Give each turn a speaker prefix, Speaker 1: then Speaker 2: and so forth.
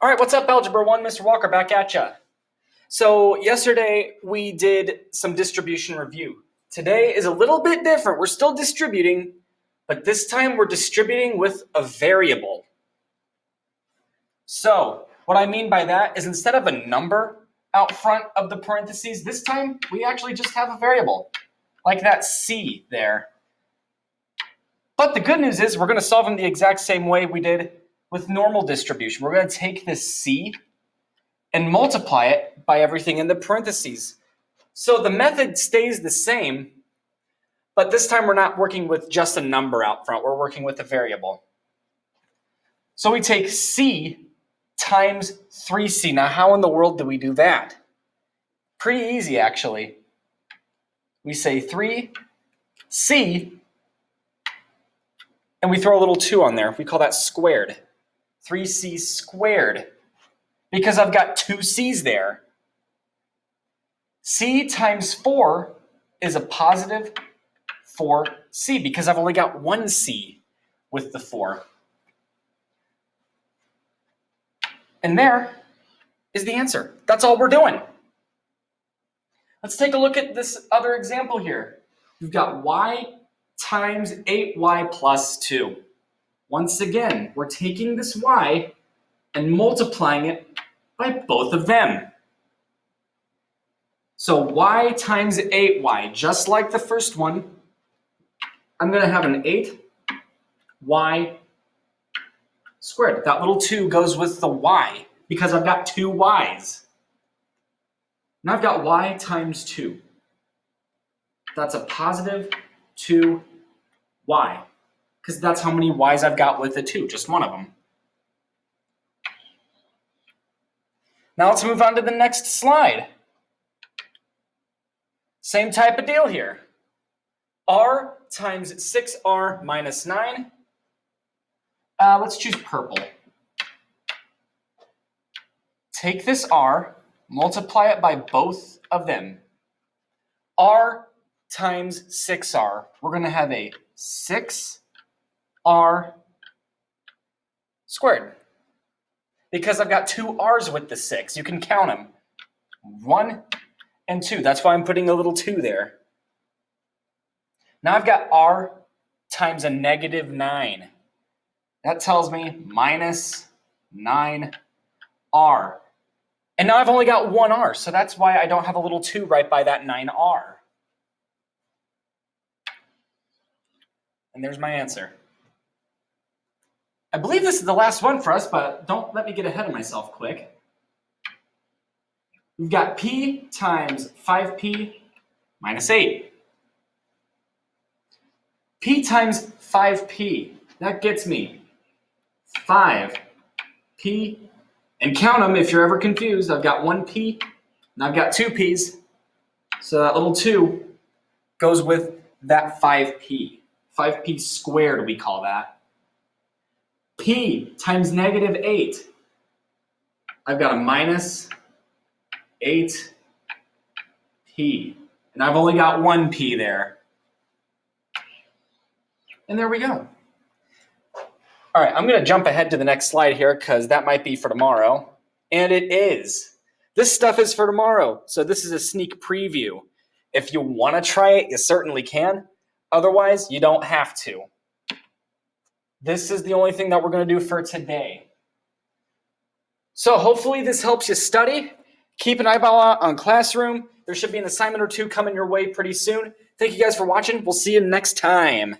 Speaker 1: All right, what's up, Algebra 1? Mr. Walker back at ya. So yesterday we did some distribution review. Today is a little bit different. We're still distributing, but this time we're distributing with a variable. So what I mean by that is instead of a number out front of the parentheses, this time we actually just have a variable, like that C there. But the good news is we're going to solve them the exact same way we did with normal distribution. We're going to take this C and multiply it by everything in the parentheses. So the method stays the same, but this time we're not working with just a number out front. We're working with a variable. So we take C times 3C. Now, how in the world do we do that? Pretty easy, actually. We say 3C, and we throw a little 2 on there. We call that squared. 3C squared. Because I've got two C's there. C times 4 is a positive 4C because I've only got one C with the 4. And there is the answer. That's all we're doing. Let's take a look at this other example here. We've got y times 8y plus 2. Once again, we're taking this y and multiplying it by both of them. So y times 8y, just like the first one, I'm going to have an 8y squared. That little 2 goes with the y because I've got two y's. Now I've got y times 2. That's a positive 2y because that's how many y's I've got with the 2, just one of them. Now let's move on to the next slide. Same type of deal here. R times 6r minus 9. Let's choose purple. Take this r, multiply it by both of them. R times 6r. We're going to have a 6r squared. Because I've got two r's with the 6. You can count them. 1 and 2. That's why I'm putting a little 2 there. Now I've got r times a negative 9. That tells me minus 9r. And now I've only got one r, so that's why I don't have a little 2 right by that 9r. And there's my answer. I believe this is the last one for us, but don't let me get ahead of myself quick. We've got p times 5p minus 8. P times 5p, that gets me 5p, and count them if you're ever confused. I've got one p, and I've got two p's, so that little 2 goes with that 5p. 5p squared, we call that. P times negative 8. I've got a minus 8p. And I've only got one p there. And there we go. All right, I'm going to jump ahead to the next slide here because that might be for tomorrow. And it is. This stuff is for tomorrow. So this is a sneak preview. If you want to try it, you certainly can. Otherwise, you don't have to. This is the only thing that we're going to do for today. So hopefully this helps you study. Keep an eyeball out on Classroom. There should be an assignment or two coming your way pretty soon. Thank you guys for watching. We'll see you next time.